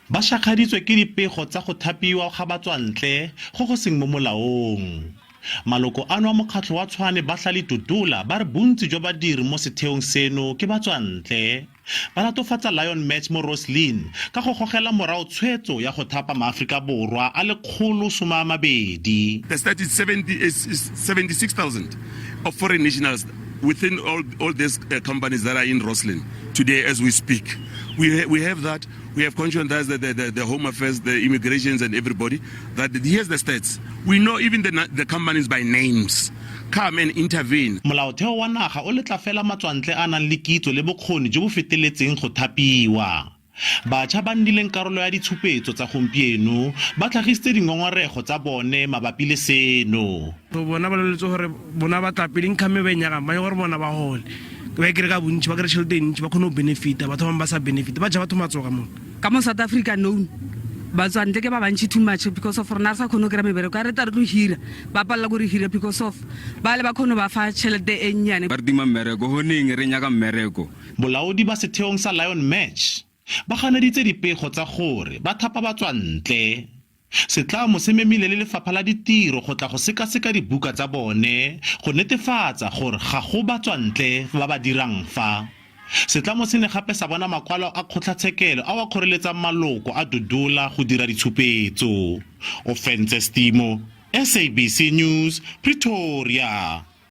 ba shakgaditswe ke dipego tsa go thapiwa ga batswantle go seng mo molaong. Maloko ano a mokgatlo wa Tshwane Bahlali Dudula ba re bontsi jwa badiri mo setheong seno ke batswantle. Ba latofatsa Lion Match mo eRosslyn ka go gogela morao tshwetso ya go thapa maAfrika Borwa a 120. The stat is 76,000 of foreign nationals within all these companies that are in eRosslyn today as we speak. We have that. We have conscientized the Home Affairs, the immigrations and everybody that here's the stats. We know even the companies by names. Come and intervene. Molaotheo wa naga o letla fela matswantle a nang le kitso le bokgoni jo bo feteletseng go thapiwa. Batjha ba nnileng karolo ya ditshupetso tsa gompieno ba tlhagisitse dingongorego tsa bone mabapi le seno. Bona ba leletse gore bona ba tlapeleng khamme ba nyaga ba gore bona ba hole. Ba kere ka bontsi ba kere tšhelete ntsi ba kgone go benefita batho ba sa benefit ba ja batho matsoga mo. Ka mo South Africa no. Batswantle ke ba bantsi too much because of rena sa kgone kry mebereko ka re tla re tlo hira ba palla go re hira because of ba le ba kgone ba fa tšhelete e nnyane ba dima mmereko ho neng re nyaka mmereko. Bolaodi ba setheong sa Lion Match ba ganeditse dipego tsa gore ba thapa batswantle. Setlamo se memile le lefapha la ditiro go tla go sekaseka dibuka tsa bone go netefatsa gore ga go batswantle ba ba dirang fa. Setlamo se ne gape sa bona makwalo a kgotlatshekelo a wa kgoreletsang maloko a Dudula go dira ditshupetso. Offense Stimo, SABC News, Pretoria.